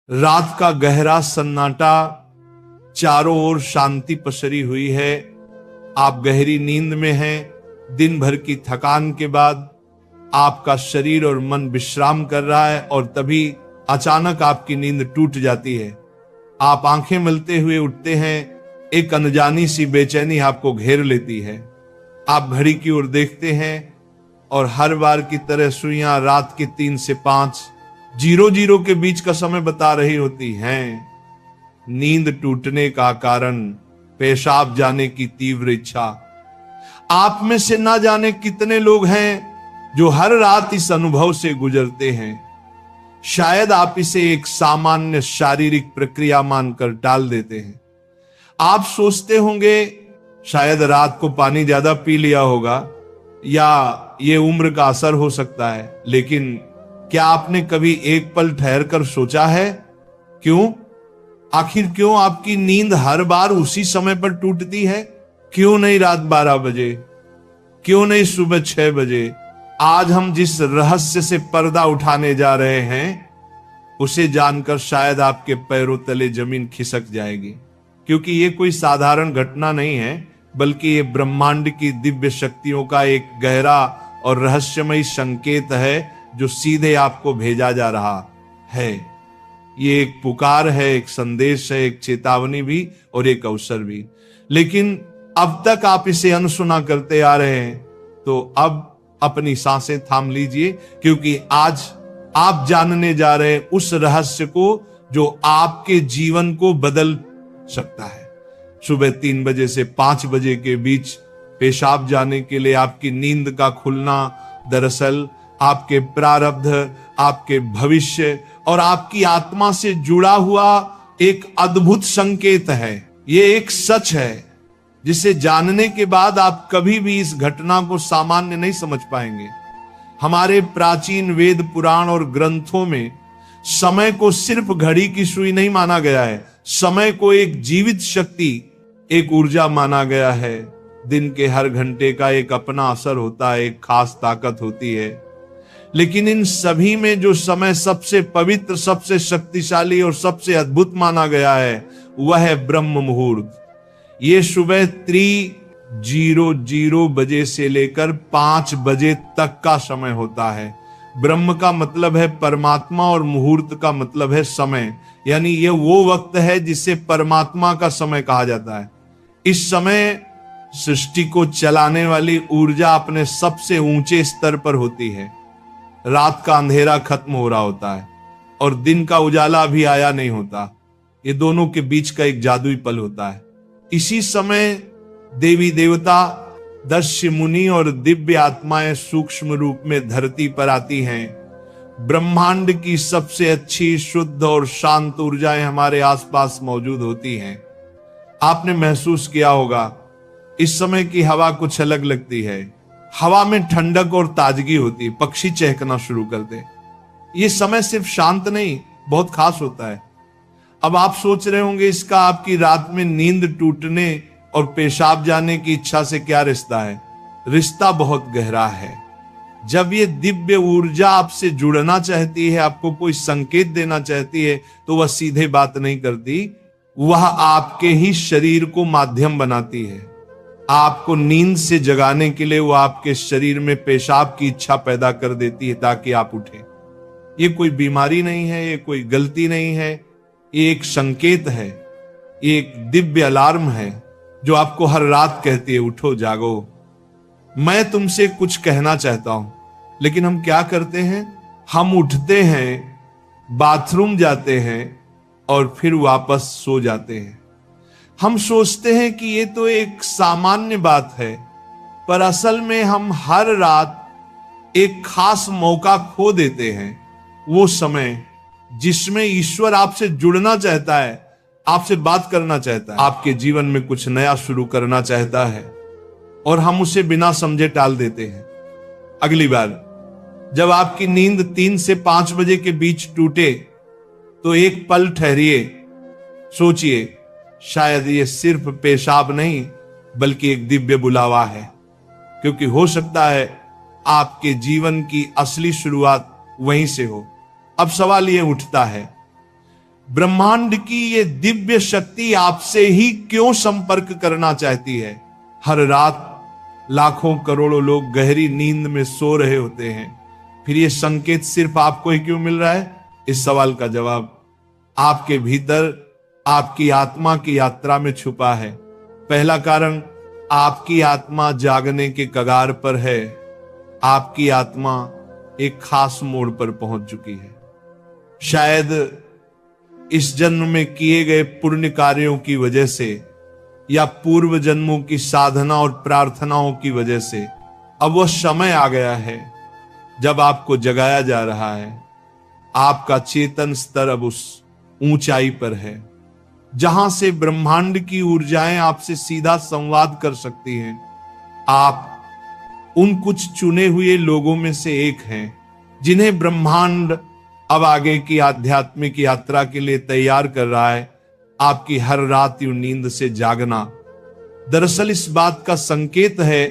रात का गहरा सन्नाटा, चारों ओर शांति पसरी हुई है। आप गहरी नींद में हैं। दिन भर की थकान के बाद आपका शरीर और मन विश्राम कर रहा है और तभी अचानक आपकी नींद टूट जाती है। आप आंखें मलते हुए उठते हैं। एक अनजानी सी बेचैनी आपको घेर लेती है। आप घड़ी की ओर देखते हैं और हर बार की तरह सुइयां रात के 3 से 5 00 के बीच का समय बता रही होती हैं। नींद टूटने का कारण पेशाब जाने की तीव्र इच्छा। आप में से ना जाने कितने लोग हैं जो हर रात इस अनुभव से गुजरते हैं। शायद आप इसे एक सामान्य शारीरिक प्रक्रिया मानकर टाल देते हैं। आप सोचते होंगे शायद रात को पानी ज्यादा पी लिया होगा या ये उम्र का असर हो सकता है, लेकिन क्या आपने कभी एक पल ठहर कर सोचा है क्यों? आखिर क्यों आपकी नींद हर बार उसी समय पर टूटती है? क्यों नहीं रात 12 बजे? क्यों नहीं सुबह 6 बजे? आज हम जिस रहस्य से पर्दा उठाने जा रहे हैं उसे जानकर शायद आपके पैरों तले जमीन खिसक जाएगी, क्योंकि ये कोई साधारण घटना नहीं है, बल्कि ये ब्रह्मांड की दिव्य शक्तियों का एक गहरा और रहस्यमयी संकेत है जो सीधे आपको भेजा जा रहा है। ये एक पुकार है, एक संदेश है, एक चेतावनी भी और एक अवसर भी। लेकिन अब तक आप इसे अनसुना करते आ रहे हैं, तो अब अपनी सांसें थाम लीजिए, क्योंकि आज आप जानने जा रहे हैं उस रहस्य को जो आपके जीवन को बदल सकता है। सुबह 3 बजे से 5 बजे के बीच पेशाब जाने के लिए आपकी नींद का खुलना दरअसल आपके प्रारब्ध, आपके भविष्य और आपकी आत्मा से जुड़ा हुआ एक अद्भुत संकेत है। ये एक सच है जिसे जानने के बाद आप कभी भी इस घटना को सामान्य नहीं समझ पाएंगे। हमारे प्राचीन वेद पुराण और ग्रंथों में समय को सिर्फ घड़ी की सुई नहीं माना गया है। समय को एक जीवित शक्ति, एक ऊर्जा माना गया है। दिन के हर घंटे का एक अपना असर होता है, एक खास ताकत होती है। लेकिन इन सभी में जो समय सबसे पवित्र, सबसे शक्तिशाली और सबसे अद्भुत माना गया है वह है ब्रह्म मुहूर्त। ये सुबह 3:00 बजे से लेकर 5 बजे तक का समय होता है। ब्रह्म का मतलब है परमात्मा और मुहूर्त का मतलब है समय, यानी ये वो वक्त है जिसे परमात्मा का समय कहा जाता है। इस समय सृष्टि को चलाने वाली ऊर्जा अपने सबसे ऊंचे स्तर पर होती है। रात का अंधेरा खत्म हो रहा होता है और दिन का उजाला अभी आया नहीं होता। ये दोनों के बीच का एक जादुई पल होता है। इसी समय देवी देवता, दक्ष मुनि और दिव्य आत्माएं सूक्ष्म रूप में धरती पर आती हैं। ब्रह्मांड की सबसे अच्छी, शुद्ध और शांत ऊर्जाएं हमारे आसपास मौजूद होती हैं। आपने महसूस किया होगा इस समय की हवा कुछ अलग लगती है। हवा में ठंडक और ताजगी होती, पक्षी चहकना शुरू कर दे। ये समय सिर्फ शांत नहीं, बहुत खास होता है। अब आप सोच रहे होंगे इसका आपकी रात में नींद टूटने और पेशाब जाने की इच्छा से क्या रिश्ता है? रिश्ता बहुत गहरा है। जब ये दिव्य ऊर्जा आपसे जुड़ना चाहती है, आपको कोई संकेत देना चाहती है, तो वह सीधे बात नहीं करती, वह आपके ही शरीर को माध्यम बनाती है। आपको नींद से जगाने के लिए वो आपके शरीर में पेशाब की इच्छा पैदा कर देती है ताकि आप उठें। ये कोई बीमारी नहीं है, ये कोई गलती नहीं है, ये एक संकेत है, ये एक दिव्य अलार्म है जो आपको हर रात कहती है उठो, जागो। मैं तुमसे कुछ कहना चाहता हूं। लेकिन हम क्या करते हैं? हम उठते हैं, बाथरूम जाते हैं और फिर वापस सो जाते हैं। हम सोचते हैं कि ये तो एक सामान्य बात है, पर असल में हम हर रात एक खास मौका खो देते हैं। वो समय जिसमें ईश्वर आपसे जुड़ना चाहता है, आपसे बात करना चाहता है, आपके जीवन में कुछ नया शुरू करना चाहता है, और हम उसे बिना समझे टाल देते हैं। अगली बार जब आपकी नींद 3 से 5 बजे के बीच टूटे तो एक पल ठहरिए, सोचिए, शायद ये सिर्फ पेशाब नहीं बल्कि एक दिव्य बुलावा है, क्योंकि हो सकता है आपके जीवन की असली शुरुआत वहीं से हो। अब सवाल ये उठता है, ब्रह्मांड की ये दिव्य शक्ति आपसे ही क्यों संपर्क करना चाहती है? हर रात लाखों करोड़ों लोग गहरी नींद में सो रहे होते हैं, फिर ये संकेत सिर्फ आपको ही क्यों मिल रहा है? इस सवाल का जवाब आपके भीतर आपकी आत्मा की यात्रा में छुपा है। पहला कारण, आपकी आत्मा जागने के कगार पर है। आपकी आत्मा एक खास मोड़ पर पहुंच चुकी है। शायद इस जन्म में किए गए पुण्य कार्यों की वजह से या पूर्व जन्मों की साधना और प्रार्थनाओं की वजह से अब वह समय आ गया है जब आपको जगाया जा रहा है। आपका चेतन स्तर अब उस ऊंचाई पर है जहां से ब्रह्मांड की ऊर्जाएं आपसे सीधा संवाद कर सकती हैं। आप उन कुछ चुने हुए लोगों में से एक हैं जिन्हें ब्रह्मांड अब आगे की आध्यात्मिक यात्रा के लिए तैयार कर रहा है। आपकी हर रात यूं नींद से जागना दरअसल इस बात का संकेत है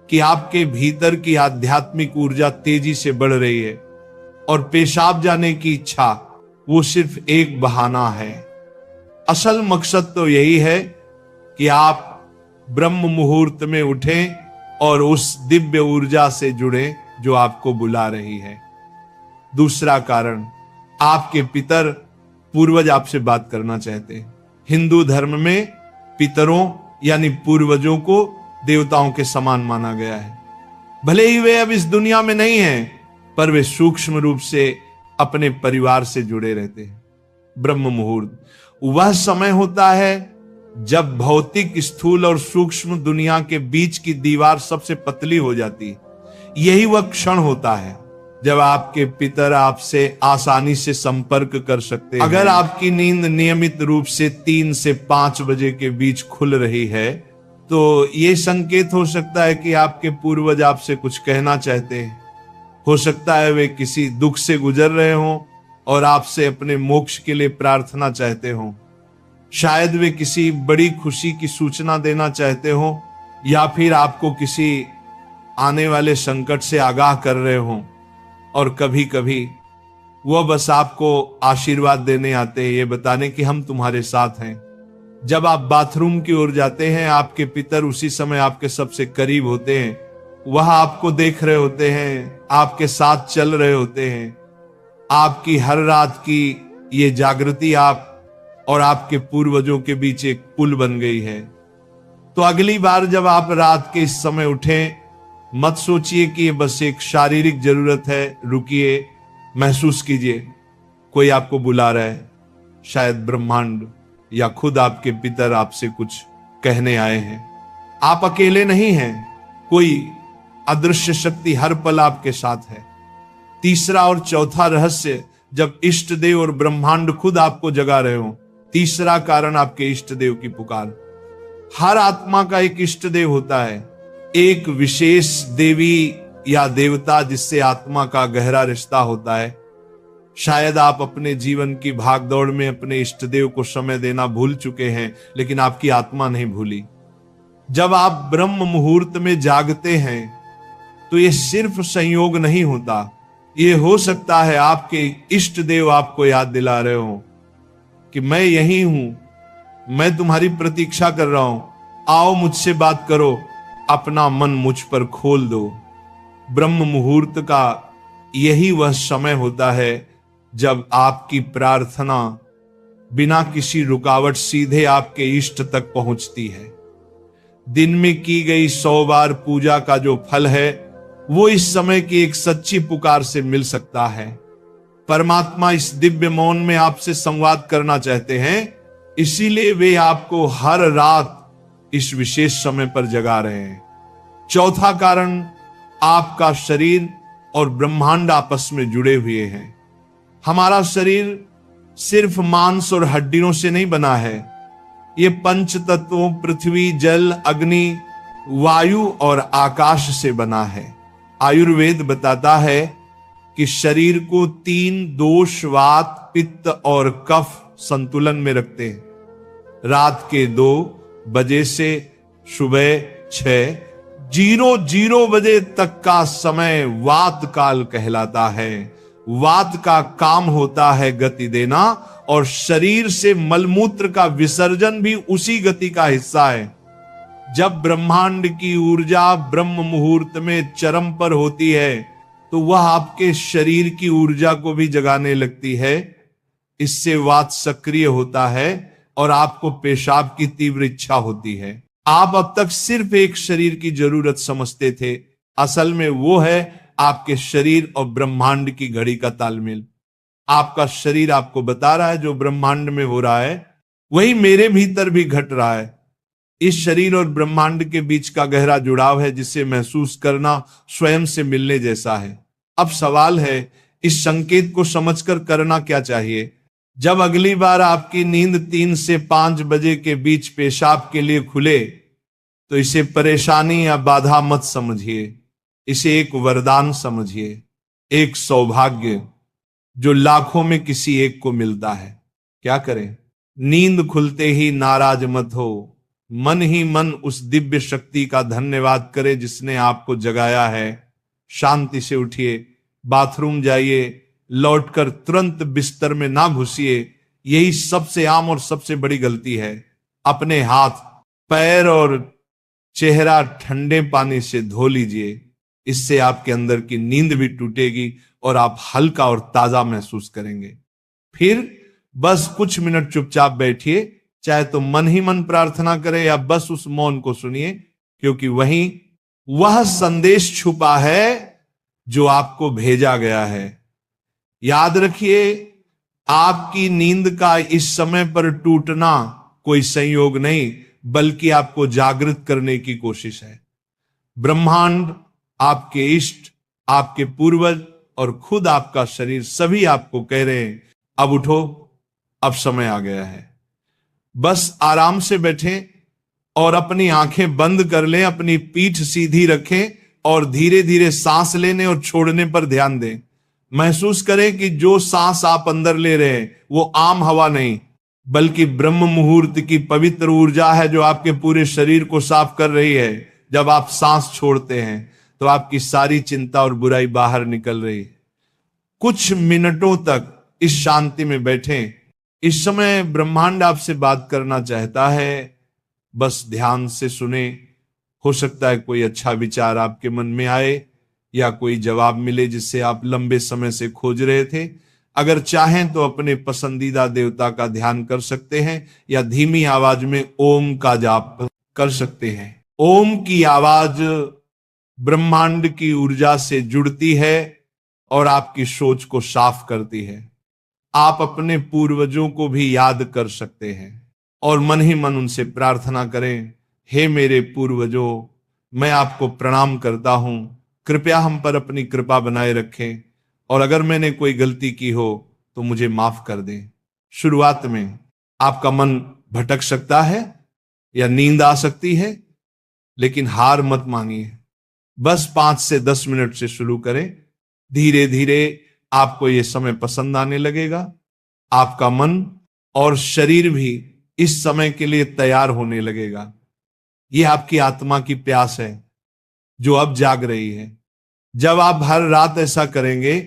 कि आपके भीतर की आध्यात्मिक ऊर्जा तेजी से बढ़ रही है और पेशाब जाने की इच्छा वो सिर्फ एक बहाना है। असल मकसद तो यही है कि आप ब्रह्म मुहूर्त में उठें और उस दिव्य ऊर्जा से जुड़ें जो आपको बुला रही है। दूसरा कारण, आपके पितर पूर्वज आपसे बात करना चाहते हैं। हिंदू धर्म में पितरों यानी पूर्वजों को देवताओं के समान माना गया है। भले ही वे अब इस दुनिया में नहीं हैं, पर वे सूक्ष्म रूप से अपने परिवार से जुड़े रहते हैं। ब्रह्म मुहूर्त वह समय होता है जब भौतिक, स्थूल और सूक्ष्म दुनिया के बीच की दीवार सबसे पतली हो जाती है। यही वह क्षण होता है जब आपके पितर आपसे आसानी से संपर्क कर सकते हैं। अगर आपकी नींद नियमित रूप से 3 से 5 बजे के बीच खुल रही है तो यह संकेत हो सकता है कि आपके पूर्वज आपसे कुछ कहना चाहते हैं। हो सकता है वे किसी दुख से गुजर रहे हों और आपसे अपने मोक्ष के लिए प्रार्थना चाहते हों। शायद वे किसी बड़ी खुशी की सूचना देना चाहते हों या फिर आपको किसी आने वाले संकट से आगाह कर रहे हों। और कभी कभी वह बस आपको आशीर्वाद देने आते हैं, ये बताने कि हम तुम्हारे साथ हैं। जब आप बाथरूम की ओर जाते हैं, आपके पितर उसी समय आपके सबसे करीब होते हैं। वह आपको देख रहे होते हैं, आपके साथ चल रहे होते हैं। आपकी हर रात की ये जागृति आप और आपके पूर्वजों के बीच एक पुल बन गई है। तो अगली बार जब आप रात के इस समय उठें, मत सोचिए कि ये बस एक शारीरिक जरूरत है। रुकिए, महसूस कीजिए कोई आपको बुला रहा है। शायद ब्रह्मांड या खुद आपके पितर आपसे कुछ कहने आए हैं। आप अकेले नहीं हैं, कोई अदृश्य शक्ति हर पल आपके साथ है। तीसरा और चौथा रहस्य, जब इष्ट देव और ब्रह्मांड खुद आपको जगा रहे हो। तीसरा कारण, आपके इष्ट देव की पुकार। हर आत्मा का एक इष्ट देव होता है, एक विशेष देवी या देवता जिससे आत्मा का गहरा रिश्ता होता है। शायद आप अपने जीवन की भागदौड़ में अपने इष्ट देव को समय देना भूल चुके हैं, लेकिन आपकी आत्मा नहीं भूली। जब आप ब्रह्म मुहूर्त में जागते हैं तो यह सिर्फ संयोग नहीं होता, यह हो सकता है आपके इष्ट देव आपको याद दिला रहे हो कि मैं यही हूं, मैं तुम्हारी प्रतीक्षा कर रहा हूं, आओ मुझसे बात करो, अपना मन मुझ पर खोल दो। ब्रह्म मुहूर्त का यही वह समय होता है जब आपकी प्रार्थना बिना किसी रुकावट सीधे आपके इष्ट तक पहुंचती है। दिन में की गई 100 बार पूजा का जो फल है वो इस समय की एक सच्ची पुकार से मिल सकता है। परमात्मा इस दिव्य मौन में आपसे संवाद करना चाहते हैं, इसीलिए वे आपको हर रात इस विशेष समय पर जगा रहे हैं। चौथा कारण, आपका शरीर और ब्रह्मांड आपस में जुड़े हुए हैं। हमारा शरीर सिर्फ मांस और हड्डियों से नहीं बना है, ये पंच तत्वों पृथ्वी, जल, अग्नि, वायु और आकाश से बना है। आयुर्वेद बताता है कि शरीर को 3 दोष, वात, पित्त और कफ संतुलन में रखते हैं। रात के 2 बजे से सुबह 6:00 बजे तक का समय वात काल कहलाता है वात का काम होता है गति देना, और शरीर से मलमूत्र का विसर्जन भी उसी गति का हिस्सा है। जब ब्रह्मांड की ऊर्जा ब्रह्म मुहूर्त में चरम पर होती है तो वह आपके शरीर की ऊर्जा को भी जगाने लगती है। इससे वात सक्रिय होता है और आपको पेशाब की तीव्र इच्छा होती है। आप अब तक सिर्फ एक शरीर की जरूरत समझते थे, असल में वो है आपके शरीर और ब्रह्मांड की घड़ी का तालमेल। आपका शरीर आपको बता रहा है जो ब्रह्मांड में हो रहा है वही मेरे भीतर भी घट रहा है। इस शरीर और ब्रह्मांड के बीच का गहरा जुड़ाव है जिसे महसूस करना स्वयं से मिलने जैसा है। अब सवाल है इस संकेत को समझकर करना क्या चाहिए। जब अगली बार आपकी नींद 3 से 5 बजे के बीच पेशाब के लिए खुले तो इसे परेशानी या बाधा मत समझिए, इसे एक वरदान समझिए, एक सौभाग्य जो लाखों में किसी एक को मिलता है। क्या करें? नींद खुलते ही नाराज मत हो, मन ही मन उस दिव्य शक्ति का धन्यवाद करें जिसने आपको जगाया है। शांति से उठिए, बाथरूम जाइए, लौटकर तुरंत बिस्तर में ना घुसिए। यही सबसे आम और सबसे बड़ी गलती है। अपने हाथ, पैर और चेहरा ठंडे पानी से धो लीजिए। इससे आपके अंदर की नींद भी टूटेगी और आप हल्का और ताजा महसूस करेंगे। फिर बस कुछ मिनट चुपचाप बैठिए, चाहे तो मन ही मन प्रार्थना करें या बस उस मौन को सुनिए, क्योंकि वहीं वह संदेश छुपा है जो आपको भेजा गया है। याद रखिए, आपकी नींद का इस समय पर टूटना कोई संयोग नहीं बल्कि आपको जागृत करने की कोशिश है। ब्रह्मांड, आपके इष्ट, आपके पूर्वज और खुद आपका शरीर सभी आपको कह रहे हैं अब उठो, अब समय आ गया है। बस आराम से बैठें और अपनी आंखें बंद कर लें, अपनी पीठ सीधी रखें और धीरे धीरे सांस लेने और छोड़ने पर ध्यान दें। महसूस करें कि जो सांस आप अंदर ले रहे हैं वो आम हवा नहीं बल्कि ब्रह्म मुहूर्त की पवित्र ऊर्जा है जो आपके पूरे शरीर को साफ कर रही है। जब आप सांस छोड़ते हैं तो आपकी सारी चिंता और बुराई बाहर निकल रही है। कुछ मिनटों तक इस शांति में बैठें। इस समय ब्रह्मांड आपसे बात करना चाहता है, बस ध्यान से सुने। हो सकता है कोई अच्छा विचार आपके मन में आए या कोई जवाब मिले जिसे आप लंबे समय से खोज रहे थे। अगर चाहें तो अपने पसंदीदा देवता का ध्यान कर सकते हैं या धीमी आवाज में ओम का जाप कर सकते हैं। ओम की आवाज ब्रह्मांड की ऊर्जा से जुड़ती है और आपकी सोच को साफ करती है। आप अपने पूर्वजों को भी याद कर सकते हैं और मन ही मन उनसे प्रार्थना करें, हे मेरे पूर्वजों, मैं आपको प्रणाम करता हूं, कृपया हम पर अपनी कृपा बनाए रखें और अगर मैंने कोई गलती की हो तो मुझे माफ कर दें। शुरुआत में आपका मन भटक सकता है या नींद आ सकती है, लेकिन हार मत मानिए। बस 5 से 10 मिनट से शुरू करें। धीरे धीरे आपको यह समय पसंद आने लगेगा। आपका मन और शरीर भी इस समय के लिए तैयार होने लगेगा। यह आपकी आत्मा की प्यास है जो अब जाग रही है। जब आप हर रात ऐसा करेंगे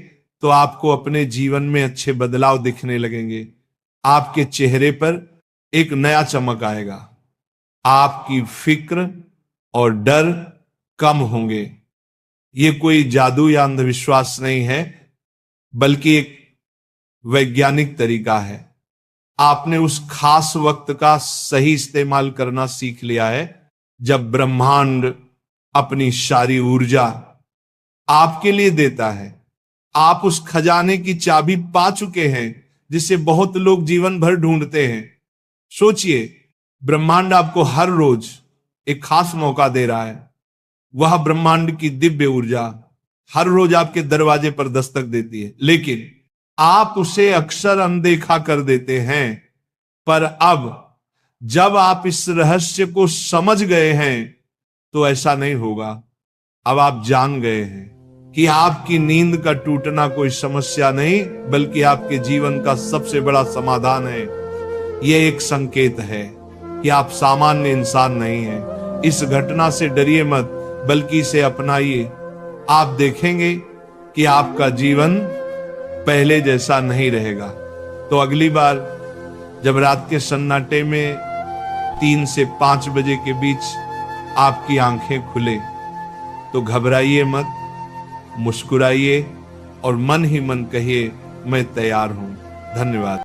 तो आपको अपने जीवन में अच्छे बदलाव दिखने लगेंगे। आपके चेहरे पर एक नया चमक आएगा। आपकी फिक्र और डर कम होंगे। ये कोई जादू या अंधविश्वास नहीं है बल्कि एक वैज्ञानिक तरीका है। आपने उस खास वक्त का सही इस्तेमाल करना सीख लिया है जब ब्रह्मांड अपनी सारी ऊर्जा आपके लिए देता है। आप उस खजाने की चाबी पा चुके हैं जिसे बहुत लोग जीवन भर ढूंढते हैं। सोचिए, ब्रह्मांड आपको हर रोज एक खास मौका दे रहा है। वह ब्रह्मांड की दिव्य ऊर्जा हर रोज आपके दरवाजे पर दस्तक देती है, लेकिन आप उसे अक्सर अनदेखा कर देते हैं। पर अब जब आप इस रहस्य को समझ गए हैं तो ऐसा नहीं होगा। अब आप जान गए हैं कि आपकी नींद का टूटना कोई समस्या नहीं बल्कि आपके जीवन का सबसे बड़ा समाधान है। यह एक संकेत है कि आप सामान्य इंसान नहीं हैं। इस घटना से डरिए मत बल्कि इसे अपनाइए। आप देखेंगे कि आपका जीवन पहले जैसा नहीं रहेगा। तो अगली बार जब रात के सन्नाटे में 3 से 5 बजे के बीच आपकी आंखें खुले तो घबराइए मत, मुस्कुराइए और मन ही मन कहिए मैं तैयार हूं। धन्यवाद।